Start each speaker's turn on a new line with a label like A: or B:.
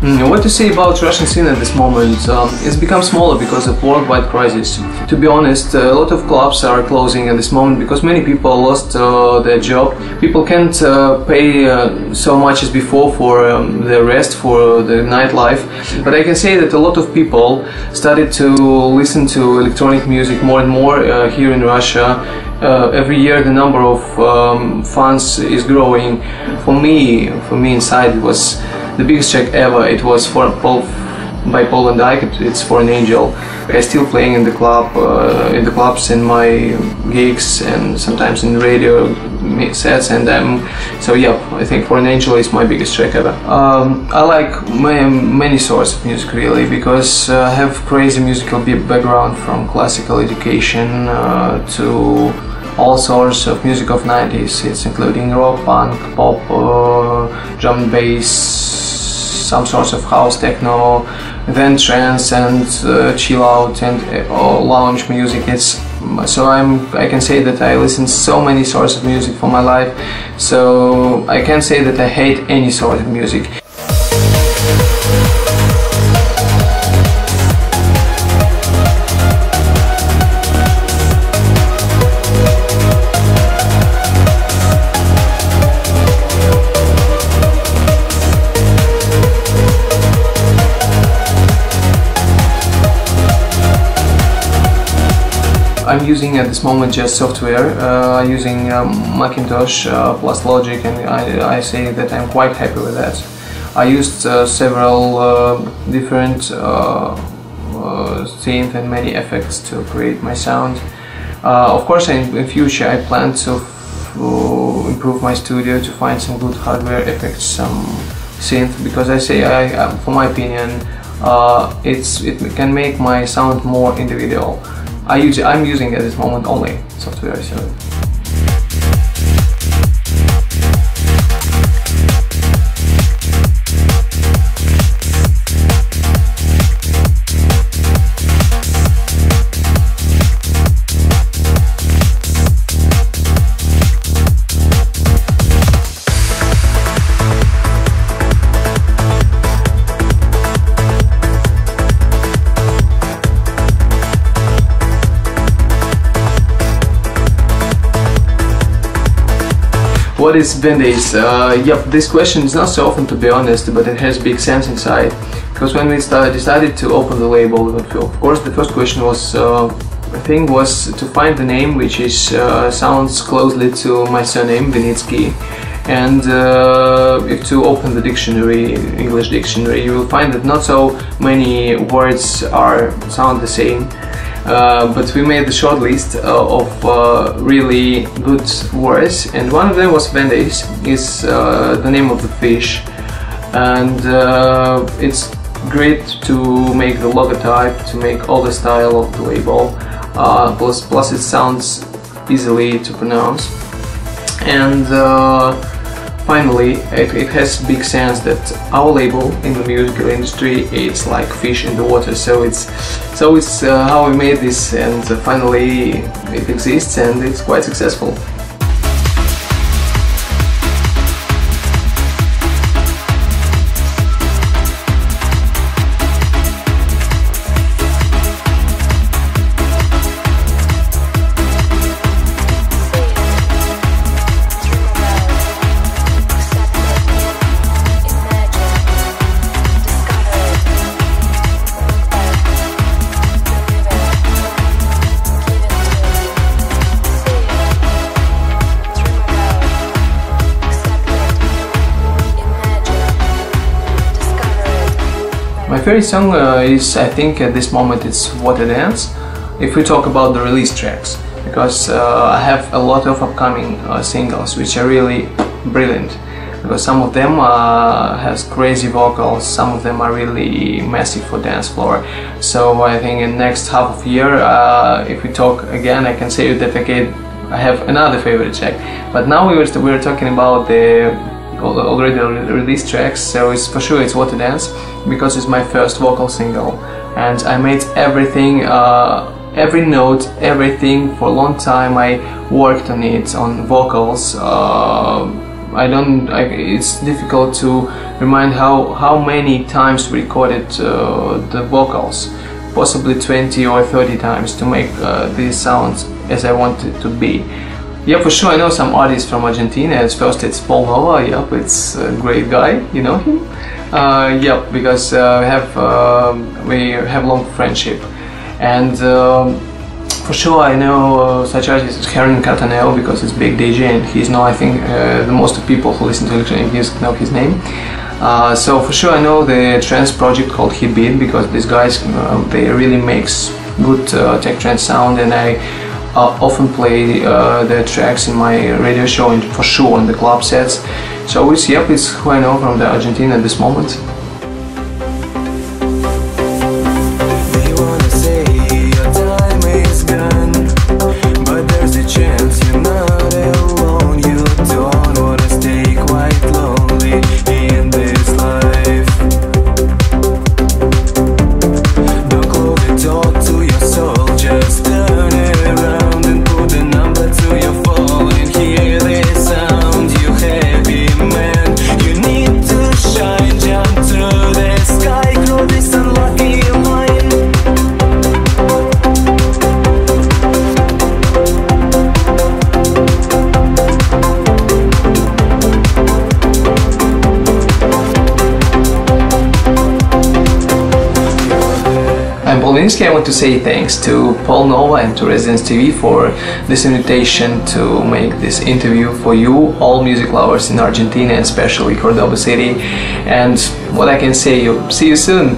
A: What to say about Russian scene at this moment? It's become smaller because of worldwide crisis. To be honest, a lot of clubs are closing at this moment because many people lost their job. People can't pay so much as before for the rest, for the nightlife. But I can say that a lot of people started to listen to electronic music more and more here in Russia. Every year the number of fans is growing. For me inside it was the biggest check ever. It was by Paul and Dyke. It's For an Angel. I'm still playing in the clubs, in my gigs, and sometimes in radio sets. And so yeah, I think For an Angel is my biggest track ever. I like many sorts of music really, because I have crazy musical background, from classical education to all sorts of music of 90s. It's including rock, punk, pop, drum and bass, some sorts of house, techno, then trance and chill out and lounge music. So I can say that I listen to so many sorts of music for my life. So I can't say that I hate any sort of music. I'm using at this moment just software, using Macintosh plus Logic, and I say that I'm quite happy with that. I used several different synth and many effects to create my sound. Of course, in future I plan to improve my studio to find some good hardware effects, some synth, because I say, for my opinion, it can make my sound more individual. I'm using at this moment only software. So. What is Vinitsky? Yep, this question is not so often, to be honest, but it has big sense inside. Because when we decided to open the label, of course the first question was, was to find the name which sounds closely to my surname, Vinitsky. And if to open the dictionary, English dictionary, you will find that not so many words sound the same. But we made a short list of really good words, and one of them was Vinitsky. Is the name of the fish, and it's great to make the logotype, to make all the style of the label. Plus it sounds easily to pronounce, and finally it has big sense that our label in the musical industry, it's like fish in the water. So it's how we made this, and finally it exists, and it's quite successful. My favorite song is, I think at this moment, it's Water Dance, if we talk about the release tracks, because I have a lot of upcoming singles which are really brilliant, because some of them has crazy vocals, some of them are really massive for dance floor. So I think in next half of year, if we talk again, I can say that I have another favorite track. But now we were talking about the already released tracks, so it's for sure it's Water Dance, because it's my first vocal single, and I made everything, every note, everything for a long time. I worked on it, on vocals, it's difficult to remind how many times we recorded the vocals, possibly 20 or 30 times to make these sounds as I want it to be. Yeah, for sure I know some artists from Argentina. At first it's Paul Nova. Yep, it's a great guy, you know him? Yep, because we have long friendship. And for sure I know such artists as Karen Cartaneo, because it's big DJ and he's now, I think, the most of people who listen to electronic music know his name. So for sure I know the trance project called Hitbeat, because these guys, they really makes good tech trance sound, and I often play their tracks in my radio show and for sure on the club sets. So it's who I know from the Argentina at this moment. Vinitsky, I want to say thanks to Paul Nova and to Residence TV for this invitation to make this interview for you, all music lovers in Argentina, and especially Cordoba City. And what I can say, see you soon.